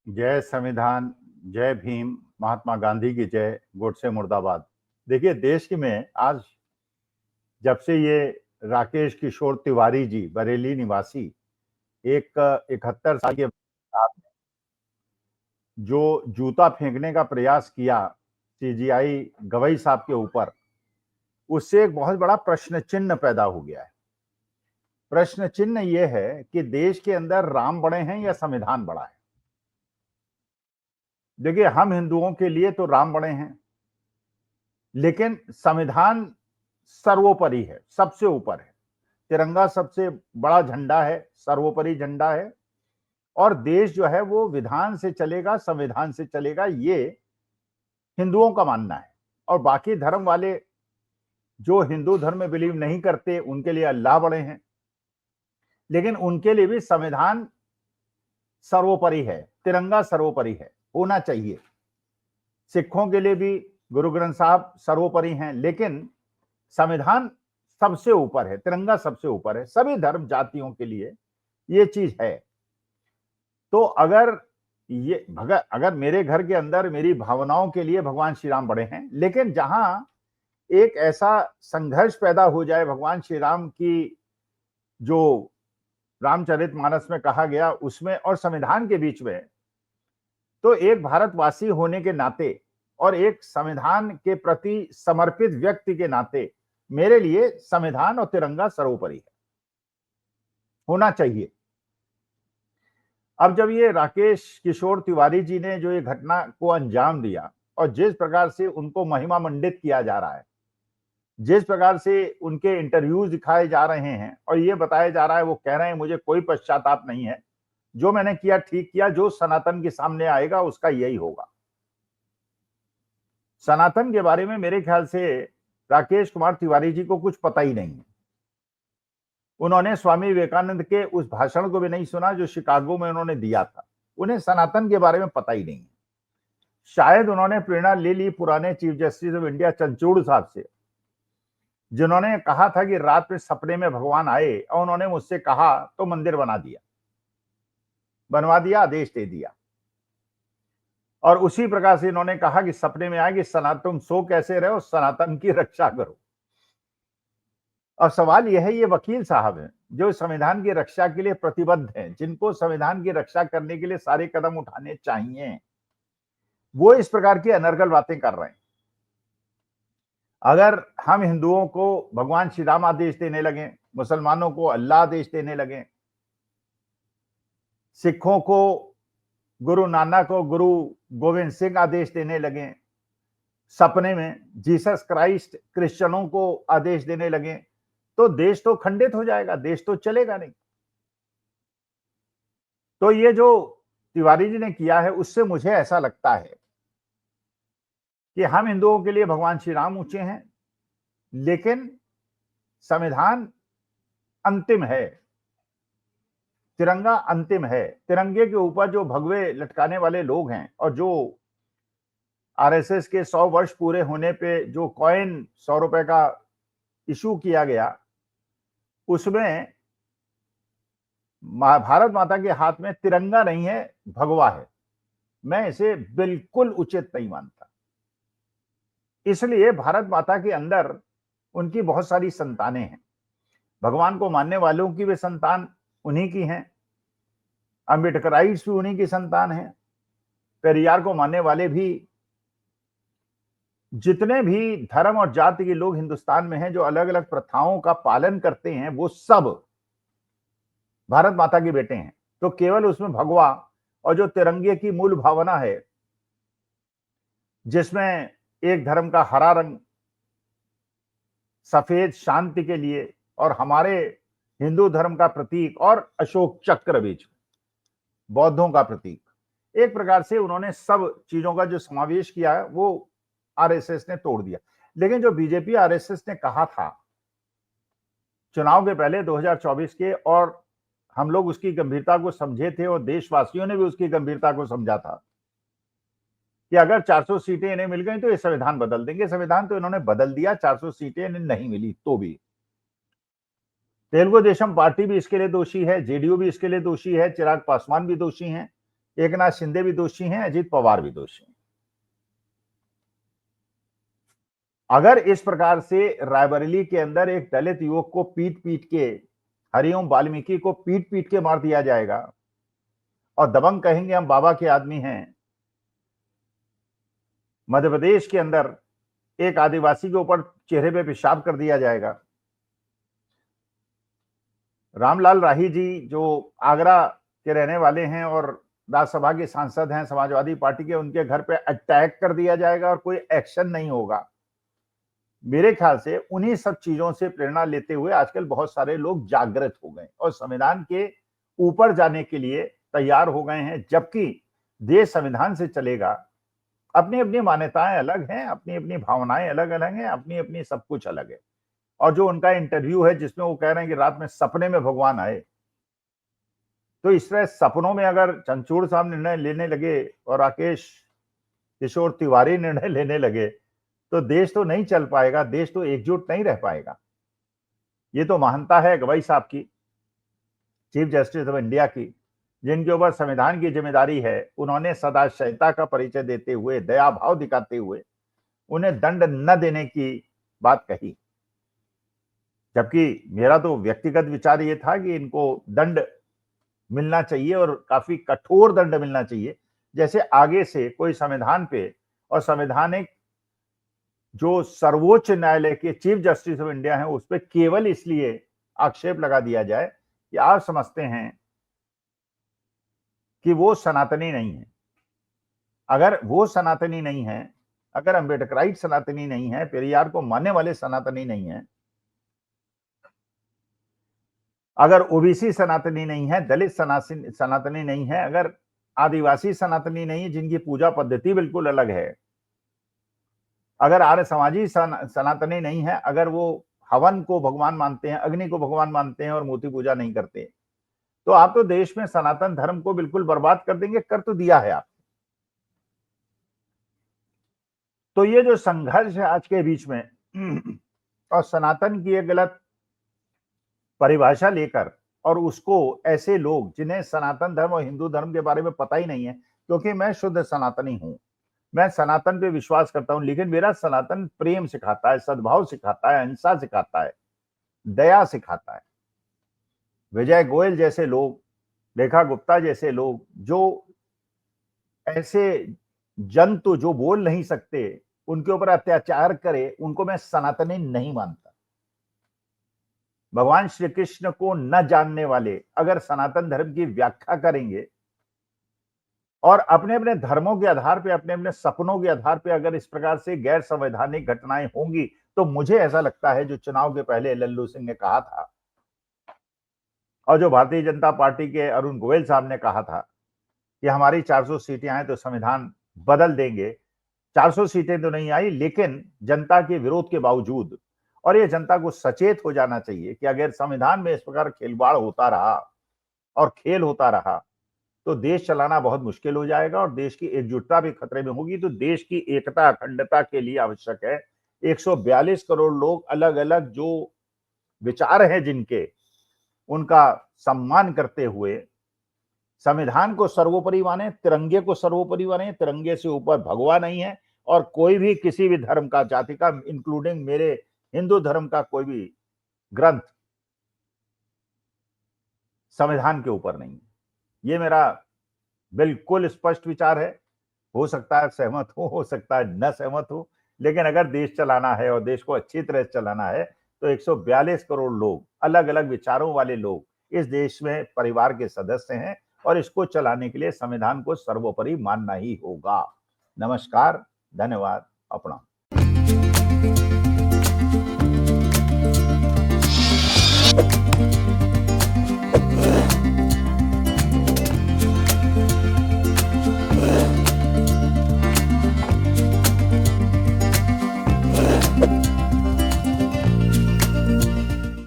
जय संविधान, जय भीम, महात्मा गांधी की जय, गोडसे मुर्दाबाद। देखिए, देश में आज जब से ये राकेश किशोर तिवारी जी, बरेली निवासी, एक 71 साल के जो जूता फेंकने का प्रयास किया सीजीआई गवई साहब के ऊपर, उससे एक बहुत बड़ा प्रश्न चिन्ह पैदा हो गया है। प्रश्न चिन्ह ये है कि देश के अंदर राम बड़े हैं या संविधान बड़ा है। देखिए, हम हिंदुओं के लिए तो राम बड़े हैं, लेकिन संविधान सर्वोपरि है, सबसे ऊपर है। तिरंगा सबसे बड़ा झंडा है, सर्वोपरि झंडा है। और देश जो है वो विधान से चलेगा, संविधान से चलेगा, ये हिंदुओं का मानना है। और बाकी धर्म वाले जो हिंदू धर्म में बिलीव नहीं करते, उनके लिए अल्लाह बड़े हैं, लेकिन उनके लिए भी संविधान सर्वोपरि है, तिरंगा सर्वोपरि है, होना चाहिए। सिखों के लिए भी गुरु ग्रंथ साहब सर्वोपरि हैं, लेकिन संविधान सबसे ऊपर है, तिरंगा सबसे ऊपर है। सभी धर्म जातियों के लिए ये चीज है। तो अगर मेरे घर के अंदर मेरी भावनाओं के लिए भगवान श्री राम बड़े हैं, लेकिन जहां एक ऐसा संघर्ष पैदा हो जाए भगवान श्री राम की, जो रामचरितमानस में कहा गया, उसमें और संविधान के बीच में, तो एक भारतवासी होने के नाते और एक संविधान के प्रति समर्पित व्यक्ति के नाते मेरे लिए संविधान और तिरंगा सर्वोपरि है, होना चाहिए। अब जब ये राकेश किशोर तिवारी जी ने जो ये घटना को अंजाम दिया और जिस प्रकार से उनको महिमा मंडित किया जा रहा है, जिस प्रकार से उनके इंटरव्यूज दिखाए जा रहे हैं और ये बताया जा रहा है, वो कह रहे हैं मुझे कोई पश्चाताप नहीं है, जो मैंने किया ठीक किया, जो सनातन के सामने आएगा उसका यही होगा। सनातन के बारे में मेरे ख्याल से राकेश कुमार तिवारी जी को कुछ पता ही नहीं है। उन्होंने स्वामी विवेकानंद के उस भाषण को भी नहीं सुना जो शिकागो में उन्होंने दिया था। उन्हें सनातन के बारे में पता ही नहीं है। शायद उन्होंने प्रेरणा ले ली पुराने chief justice of India Chandrachud साहब से, जिन्होंने कहा था कि रात में सपने में भगवान आए और उन्होंने मुझसे कहा तो मंदिर बनवा दिया, आदेश दे दिया। और उसी प्रकार से इन्होंने कहा कि सपने में आए कि सनातन, तुम सो कैसे रहो, सनातन की रक्षा करो। और सवाल यह है, ये वकील साहब हैं जो संविधान की रक्षा के लिए प्रतिबद्ध हैं, जिनको संविधान की रक्षा करने के लिए सारे कदम उठाने चाहिए, वो इस प्रकार की अनर्गल बातें कर रहे हैं। अगर हम हिंदुओं को भगवान श्री राम आदेश देने लगे, मुसलमानों को अल्लाह आदेश देने लगे, सिखों को गुरु नानक को गुरु गोविंद सिंह आदेश देने लगे, सपने में जीसस क्राइस्ट क्रिश्चियनों को आदेश देने लगे, तो देश तो खंडित हो जाएगा, देश तो चलेगा नहीं। तो ये जो तिवारी जी ने किया है, उससे मुझे ऐसा लगता है कि हम हिंदुओं के लिए भगवान श्री राम ऊंचे हैं, लेकिन संविधान अंतिम है, तिरंगा अंतिम है। तिरंगे के ऊपर जो भगवे लटकाने वाले लोग हैं और जो आरएसएस के 100 वर्ष पूरे होने पे जो कॉइन 100 रुपए का इशू किया गया, उसमें भारत माता के हाथ में तिरंगा नहीं है, भगवा है। मैं इसे बिल्कुल उचित नहीं मानता। इसलिए भारत माता के अंदर उनकी बहुत सारी संतानें हैं। भगवान को मानने वालों की भी संतान उन्हीं की हैं, अम्बेडकराइट्स भी उन्हीं की संतान हैं, पेरियार को मानने वाले भी, जितने भी धर्म और जाति के लोग हिंदुस्तान में हैं जो अलग अलग प्रथाओं का पालन करते हैं, वो सब भारत माता के बेटे हैं। तो केवल उसमें भगवा और जो तिरंगे की मूल भावना है, जिसमें एक धर्म का हरा रंग, सफेद शांति के लिए, और हमारे हिंदू धर्म का प्रतीक, और अशोक चक्र बीच में बौद्धों का प्रतीक, एक प्रकार से उन्होंने सब चीजों का जो समावेश किया है वो आरएसएस ने तोड़ दिया। लेकिन जो बीजेपी आरएसएस ने कहा था चुनाव के पहले 2024 के, और हम लोग उसकी गंभीरता को समझे थे और देशवासियों ने भी उसकी गंभीरता को समझा था कि अगर 400 सीटें इन्हें मिल गई तो ये संविधान बदल देंगे। संविधान तो इन्होंने बदल दिया, 400 सीटें इन्हें नहीं मिली तो भी। तेलुगु देशम पार्टी भी इसके लिए दोषी है, जेडीयू भी इसके लिए दोषी है, चिराग पासवान भी दोषी हैं एकनाथ शिंदे भी दोषी हैं, अजीत पवार भी दोषी हैं। अगर इस प्रकार से रायबरेली के अंदर एक दलित युवक को पीट पीट के, हरिओम वाल्मीकि को पीट पीट के मार दिया जाएगा और दबंग कहेंगे हम बाबा के आदमी हैं, मध्य प्रदेश के अंदर एक आदिवासी के ऊपर चेहरे पे पेशाब कर दिया जाएगा, रामलाल राही जी जो आगरा के रहने वाले हैं और राज्यसभा के सांसद हैं समाजवादी पार्टी के, उनके घर पे अटैक कर दिया जाएगा और कोई एक्शन नहीं होगा। मेरे ख्याल से उन्हीं सब चीजों से प्रेरणा लेते हुए आजकल बहुत सारे लोग जागृत हो गए और संविधान के ऊपर जाने के लिए तैयार हो गए हैं, जबकि देश संविधान से चलेगा। अपनी अपनी मान्यताएं अलग हैं, अपनी अपनी भावनाएं अलग अलग हैं, अपनी अपनी सब कुछ अलग है। और जो उनका इंटरव्यू है जिसमें वो कह रहे हैं कि रात में सपने में भगवान आए, तो इस तरह सपनों में अगर चंचूड़ साहब निर्णय लेने लगे और राकेश किशोर तिवारी निर्णय लेने लगे तो देश तो नहीं चल पाएगा, देश तो एकजुट नहीं रह पाएगा। ये तो महानता है गवाई साहब की, चीफ जस्टिस ऑफ इंडिया की, जिनके ऊपर संविधान की जिम्मेदारी है। उन्होंने सदाशयता का परिचय देते हुए, दया भाव दिखाते हुए उन्हें दंड न देने की बात कही, जबकि मेरा तो व्यक्तिगत विचार ये था कि इनको दंड मिलना चाहिए और काफी कठोर दंड मिलना चाहिए, जैसे आगे से कोई संविधान पे और संवैधानिक जो सर्वोच्च न्यायालय के चीफ जस्टिस ऑफ इंडिया हैं उस पर केवल इसलिए आक्षेप लगा दिया जाए कि आप समझते हैं कि वो सनातनी नहीं है। अगर वो सनातनी नहीं है, अगर अम्बेडकराइट सनातनी नहीं है, पेरियार को मानने वाले सनातनी नहीं है, अगर ओबीसी सनातनी नहीं है, दलित सनातनी नहीं है, अगर आदिवासी सनातनी नहीं है जिनकी पूजा पद्धति बिल्कुल अलग है, अगर आर्य समाजी सनातनी नहीं है, अगर वो हवन को भगवान मानते हैं, अग्नि को भगवान मानते हैं और मूर्ति पूजा नहीं करते, तो आप तो देश में सनातन धर्म को बिल्कुल बर्बाद कर देंगे। कर तो दिया है आप। तो ये जो संघर्ष है आज के बीच में और सनातन की एक गलत परिभाषा लेकर, और उसको ऐसे लोग जिन्हें सनातन धर्म और हिंदू धर्म के बारे में पता ही नहीं है, क्योंकि मैं शुद्ध सनातनी हूं, मैं सनातन पे विश्वास करता हूं, लेकिन मेरा सनातन प्रेम सिखाता है, सद्भाव सिखाता है, अहिंसा सिखाता है, दया सिखाता है। विजय गोयल जैसे लोग, रेखा गुप्ता जैसे लोग, जो ऐसे जंतु जो बोल नहीं सकते, उनके ऊपर अत्याचार करे, उनको मैं सनातनी नहीं मानता। भगवान श्री कृष्ण को न जानने वाले अगर सनातन धर्म की व्याख्या करेंगे और अपने अपने धर्मों के आधार पे, अपने अपने सपनों के आधार पे अगर इस प्रकार से गैर संवैधानिक घटनाएं होंगी, तो मुझे ऐसा लगता है जो चुनाव के पहले लल्लू सिंह ने कहा था और जो भारतीय जनता पार्टी के अरुण गोयल साहब ने कहा था कि हमारी 400 सीटें आए तो संविधान बदल देंगे, 400 सीटें तो नहीं आई, लेकिन जनता के विरोध के बावजूद, और ये जनता को सचेत हो जाना चाहिए कि अगर संविधान में इस प्रकार खिलवाड़ होता रहा और खेल होता रहा तो देश चलाना बहुत मुश्किल हो जाएगा और देश की एकजुटता भी खतरे में होगी। तो देश की एकता अखंडता के लिए आवश्यक है 142 करोड़ लोग अलग अलग जो विचार हैं जिनके, उनका सम्मान करते हुए संविधान को सर्वोपरि माने, तिरंगे को सर्वोपरि माने। तिरंगे से ऊपर भगवा नहीं है और कोई भी किसी भी धर्म का, जाति का, इंक्लूडिंग मेरे हिंदू धर्म का कोई भी ग्रंथ संविधान के ऊपर नहीं है। ये मेरा बिल्कुल स्पष्ट विचार है। हो सकता है सहमत हो सकता है न सहमत हो, लेकिन अगर देश चलाना है और देश को अच्छी तरह से चलाना है तो 142 करोड़ लोग, अलग अलग विचारों वाले लोग इस देश में परिवार के सदस्य हैं और इसको चलाने के लिए संविधान को सर्वोपरि मानना ही होगा। नमस्कार, धन्यवाद, अपना।